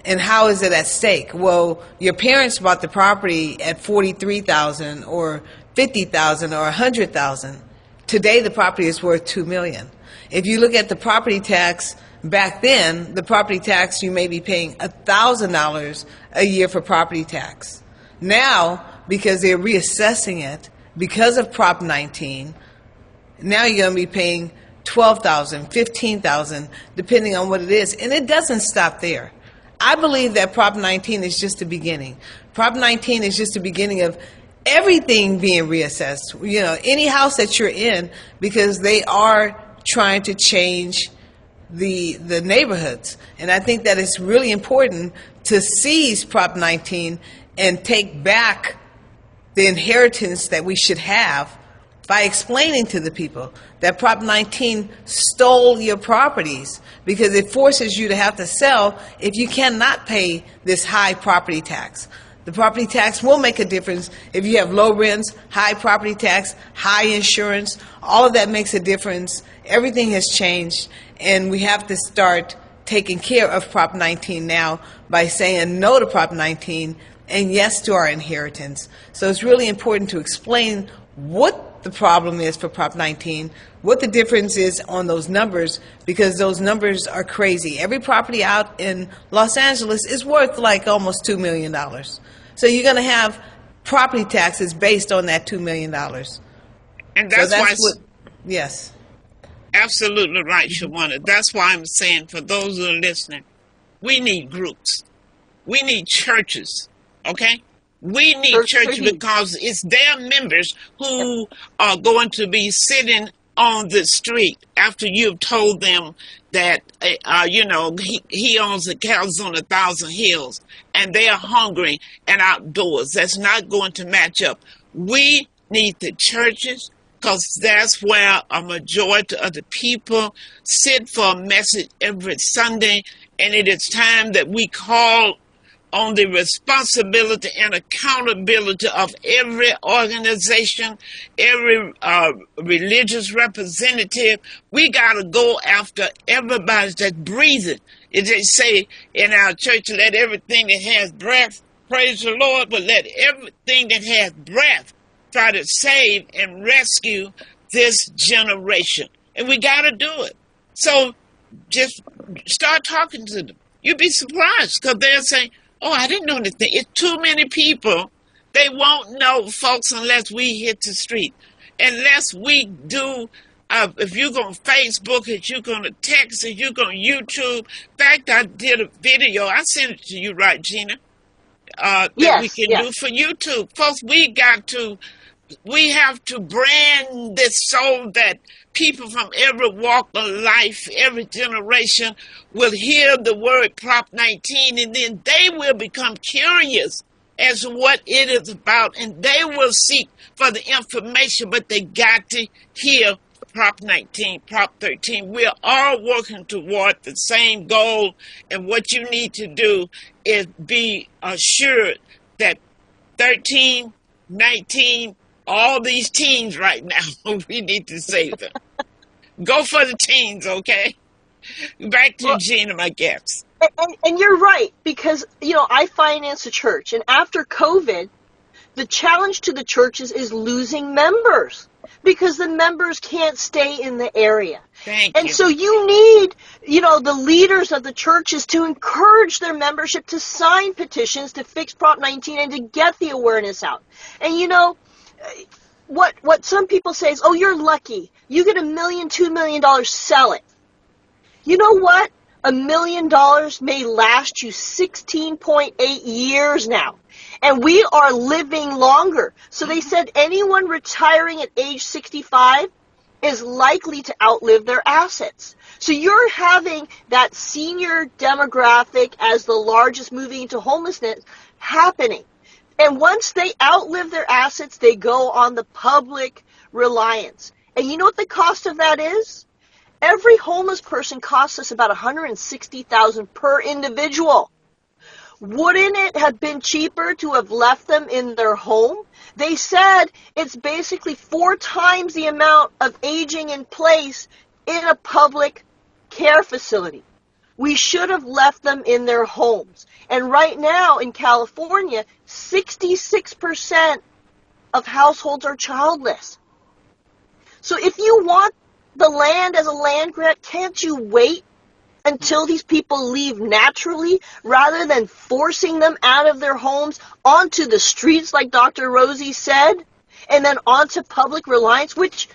And how is it at stake? Well, your parents bought the property at $43,000 or $50,000 or $100,000. Today, the property is worth $2 million. If you look at the property tax, back then, the property tax, you may be paying $1,000 a year for property tax. Now, because they're reassessing it, because of Prop-19, now you're going to be paying $12,000, $15,000, depending on what it is. And it doesn't stop there. I believe that Prop-19 is just the beginning. Prop-19 is just the beginning of everything being reassessed. Any house that you're in, because they are trying to change the neighborhoods. And I think that it's really important to seize Prop-19 and take back the inheritance that we should have by explaining to the people that Prop-19 stole your properties, because it forces you to have to sell if you cannot pay this high property tax. The property tax will make a difference if you have low rents, high property tax, high insurance. All of that makes a difference. Everything has changed, and we have to start taking care of Prop-19 now by saying no to Prop-19 and yes to our inheritance. So it's really important to explain what the problem is for Prop-19, what the difference is on those numbers, because those numbers are crazy. Every property out in Los Angeles is worth like almost $2 million. So you're going to have property taxes based on that $2 million. And that's why... Yes. Absolutely right, Shawana. That's why I'm saying, for those who are listening, we need groups. We need churches, okay? We need churches because it's their members who are going to be sitting on the street after you've told them that, he owns the cattle on 1,000 hills, and they are hungry and outdoors. That's not going to match up. We need the churches, because that's where a majority of the people sit for a message every Sunday, and it is time that we call on the responsibility and accountability of every organization, every religious representative. We got to go after everybody that's breathing. It they say in our church, let everything that has breath praise the Lord, but let everything that has breath try to save and rescue this generation. And we got to do it. So just start talking to them. You'd be surprised, because they'll say, oh, I didn't know anything. It's too many people. They won't know, folks, unless we hit the street. Unless we do, if you're going to Facebook it, you're going to text it, you're going to YouTube. In fact, I did a video. I sent it to you, right, Gina? That we can do for YouTube. Folks, we have to brand this so that people from every walk of life, every generation will hear the word Prop-19, and then they will become curious as to what it is about, and they will seek for the information, but they got to hear Prop-19, Prop-13. We're all working toward the same goal, and what you need to do is be assured that 13, 19, all these teens right now. We need to save them. Go for the teens, okay? Back to Gina, my guest. And you're right, because, I finance a church, and after COVID, the challenge to the churches is losing members because the members can't stay in the area. Thank you. And so you need, the leaders of the churches to encourage their membership to sign petitions to fix Prop-19 and to get the awareness out. And what some people say is, oh, you're lucky. You get $1 million, $2 million, sell it. You know what? $1 million may last you 16.8 years now. And we are living longer. So they said anyone retiring at age 65 is likely to outlive their assets. So you're having that senior demographic as the largest moving into homelessness happening. And once they outlive their assets, they go on the public reliance. And you know what the cost of that is? Every homeless person costs us about $160,000 per individual. Wouldn't it have been cheaper to have left them in their home? They said it's basically 4 times the amount of aging in place in a public care facility. We should have left them in their homes. And right now in California, 66% of households are childless. So if you want the land as a land grant, can't you wait until these people leave naturally rather than forcing them out of their homes onto the streets, like Dr. Rosie said, and then onto public reliance, which,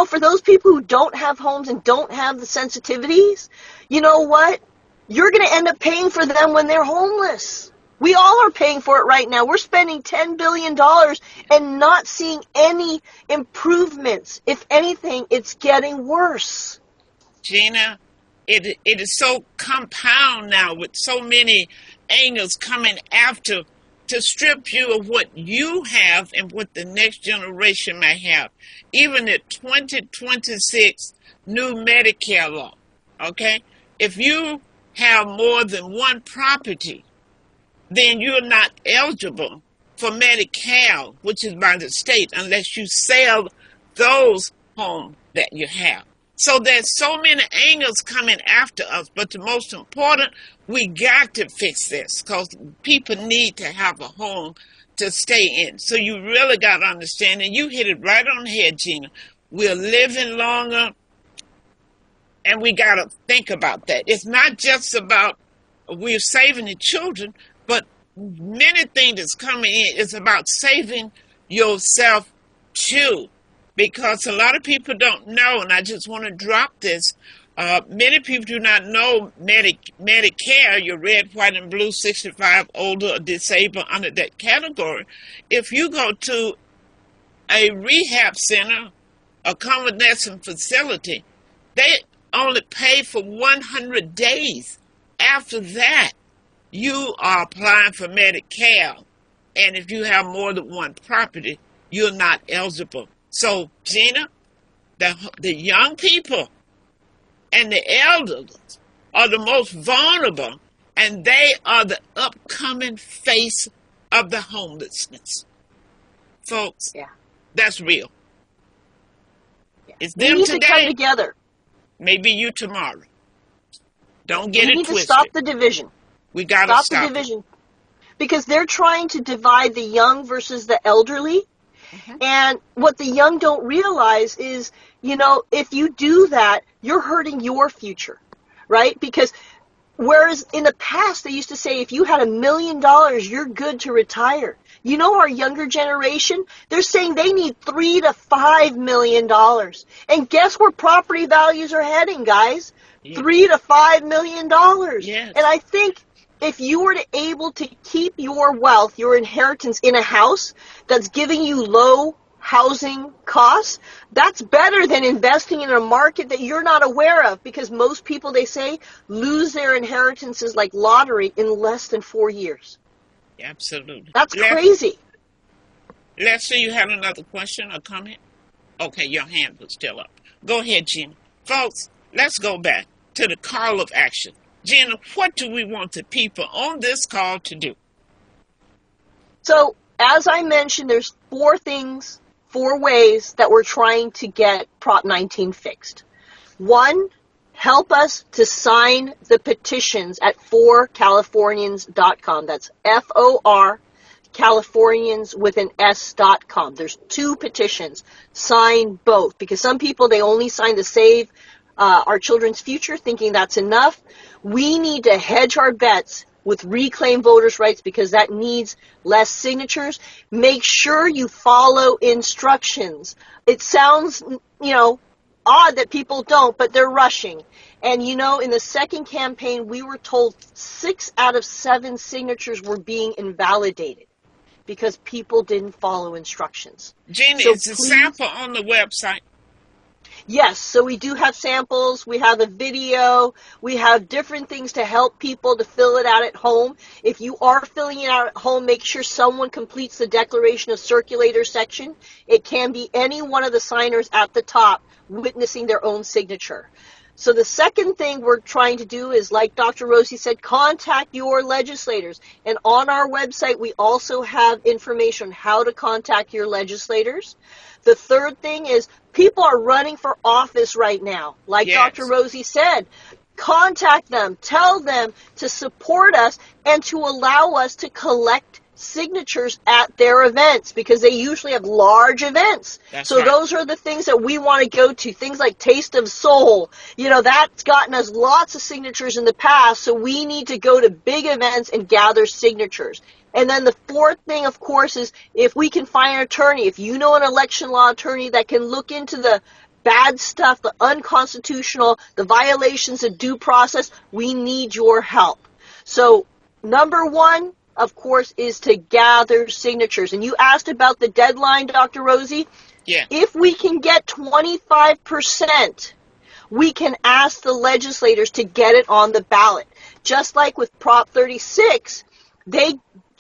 for those people who don't have homes and don't have the sensitivities, you know what? You're going to end up paying for them when they're homeless. We all are paying for it right now. We're spending $10 billion and not seeing any improvements. If anything, it's getting worse. Gina, it is so compound now with so many angles coming after to strip you of what you have and what the next generation may have. Even the 2026 new Medicare law, okay? If you have more than one property, then you're not eligible for Medicare, which is by the state, unless you sell those homes that you have. So there's so many angles coming after us, but the most important, we got to fix this because people need to have a home to stay in. So you really got to understand, and you hit it right on the head, Gina. We're living longer, and we got to think about that. It's not just about we're saving the children, but many things that's coming in is about saving yourself too. Because a lot of people don't know, and I just want to drop this. Many people do not know Medicare, your red, white, and blue, 65, older, or disabled under that category. If you go to a rehab center, a convalescent facility, they only pay for 100 days. After that, you are applying for Medicare. And if you have more than one property, you're not eligible. So, Gina, the young people and the elders are the most vulnerable, and they are the upcoming face of the homelessness. Folks, that's real. Yeah. It's we them need today. To come together. Maybe you tomorrow. Don't get we it need twisted. To stop the division. We got to stop the division. Because they're trying to divide the young versus the elderly. Mm-hmm. And what the young don't realize is, if you do that, you're hurting your future, right? Because whereas in the past, they used to say, if you had $1 million, you're good to retire. Our younger generation, they're saying they need $3 to $5 million. And guess where property values are heading, guys? Yeah. $3 to $5 million. Yes. And I think if you were able to keep your wealth, your inheritance in a house that's giving you low housing costs, that's better than investing in a market that you're not aware of, because most people, they say, lose their inheritances like lottery in less than 4 years. Absolutely. That's crazy. Leslie, you had another question or comment? Okay, your hand was still up. Go ahead, Gina. Folks, let's go back to the call of action. Gina, what do we want the people on this call to do? So, as I mentioned, there's 4 4 ways that we're trying to get Prop-19 fixed. 1, help us to sign the petitions at forcalifornians.com. That's FOR, Californians with an S.com. There's 2 petitions. Sign both, because some people, they only sign to save our children's future, thinking that's enough. We need to hedge our bets with reclaim voters' rights, because that needs less signatures. Make sure you follow instructions. It sounds, odd that people don't, but they're rushing. And in the second campaign, we were told 6 out of 7 signatures were being invalidated because people didn't follow instructions. Gina, So is a sample on the website? Yes, so we do have samples, we have a video, we have different things to help people to fill it out at home. If you are filling it out at home, make sure someone completes the Declaration of Circulator section. It can be any one of the signers at the top witnessing their own signature. So the second thing we're trying to do is, like Dr. Rosie said, contact your legislators. And on our website, we also have information on how to contact your legislators. The third thing is, people are running for office right now. Like Dr. Rosie said, contact them, tell them to support us and to allow us to collect signatures at their events, because they usually have large events. So those are the things that we want to go to. Things like Taste of Soul, that's gotten us lots of signatures in the past. So we need to go to big events and gather signatures. And then the fourth thing, of course, is if we can find an attorney, if you know an election law attorney that can look into the bad stuff, the unconstitutional, the violations of due process, we need your help. So number 1, of course, is to gather signatures. And you asked about the deadline, Dr. Rosie. Yeah. If we can get 25%, we can ask the legislators to get it on the ballot. Just like with Prop 36, they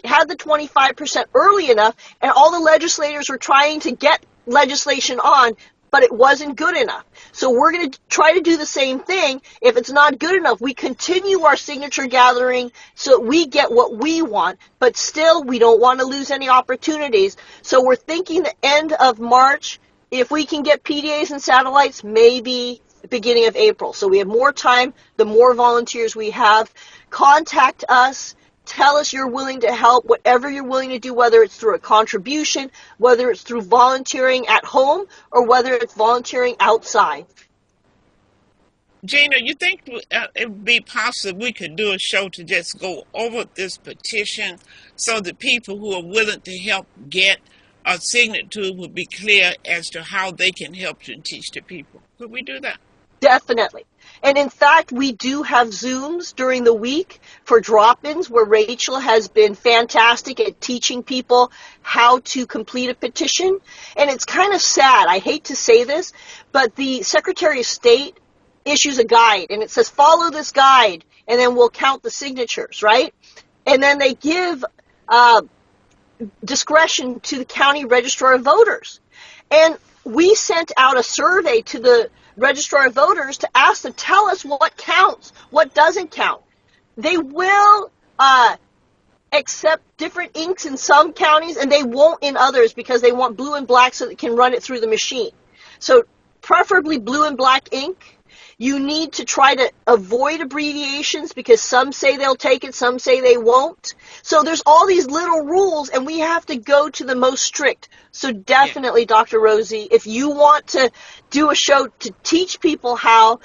had the 25% early enough, and all the legislators were trying to get legislation on, but it wasn't good enough. So we're going to try to do the same thing. If it's not good enough, we continue our signature gathering so we get what we want, but still we don't want to lose any opportunities. So we're thinking the end of March. If we can get PDAs and satellites, maybe the beginning of April. So we have more time, the more volunteers we have. Contact us. Tell us you're willing to help, whatever you're willing to do, whether it's through a contribution, whether it's through volunteering at home, or whether it's volunteering outside. Gina, you think it would be possible we could do a show to just go over this petition so the people who are willing to help get a signature would be clear as to how they can help to teach the people? Could we do that? Definitely. And in fact, we do have Zooms during the week for drop-ins where Rachel has been fantastic at teaching people how to complete a petition. And it's kind of sad, I hate to say this, but the Secretary of State issues a guide and it says, follow this guide and then we'll count the signatures, right? And then they give discretion to the county registrar of voters. And we sent out a survey to the registrar of voters to ask them, tell us what counts, what doesn't count. They will accept different inks in some counties and they won't in others because they want blue and black so they can run it through the machine. So preferably blue and black ink. You need to try to avoid abbreviations because some say they'll take it, some say they won't. So there's all these little rules and we have to go to the most strict. So definitely, Dr. Rosie, if you want to do a show to teach people how,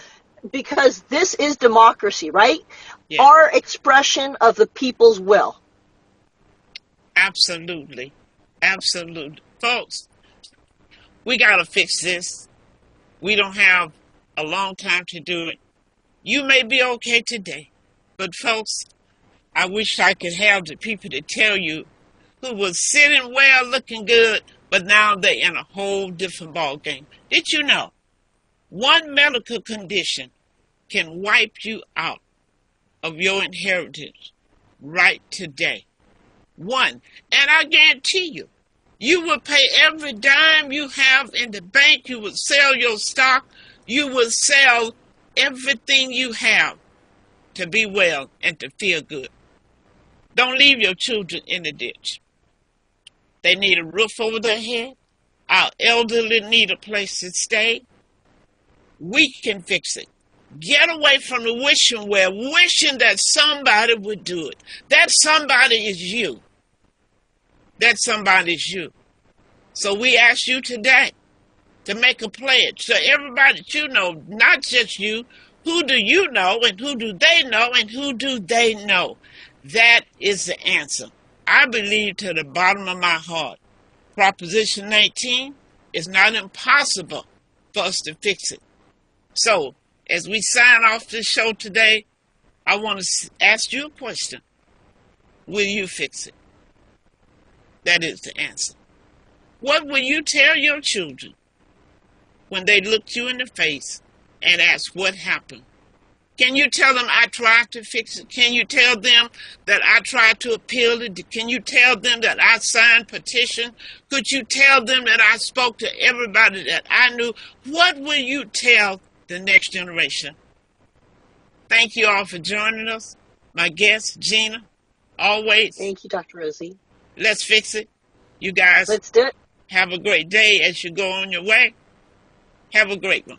because this is democracy, right? Yeah. Our expression of the people's will. Absolutely. Absolutely. Folks, we got to fix this. We don't have a long time to do it. You may be okay today, but folks, I wish I could have the people to tell you who was sitting well, looking good, but now they're in a whole different ball game. Did you know one medical condition can wipe you out of your inheritance right today? One. And I guarantee you, you will pay every dime you have in the bank. You will sell your stock. You will sell everything you have to be well and to feel good. Don't leave your children in the ditch. They need a roof over their head, Our elderly need a place to stay. We can fix it. Get away from the wishing well, wishing that somebody would do it. That somebody is you. That somebody is you. So we ask you today to make a pledge. So everybody that you know, not just you, who do you know and who do they know and who do they know? That is the answer. I believe to the bottom of my heart, Proposition 19 is not impossible for us to fix it. So, as we sign off this show today, I want to ask you a question. Will you fix it? That is the answer. What will you tell your children when they look you in the face and ask what happened? Can you tell them I tried to fix it? Can you tell them that I tried to appeal it? Can you tell them that I signed petition? Could you tell them that I spoke to everybody that I knew? What will you tell the next generation? Thank you all for joining us. My guest, Gina, always. Thank you, Dr. Rosie. Let's fix it. You guys. Let's do it. Have a great day as you go on your way. Have a great one.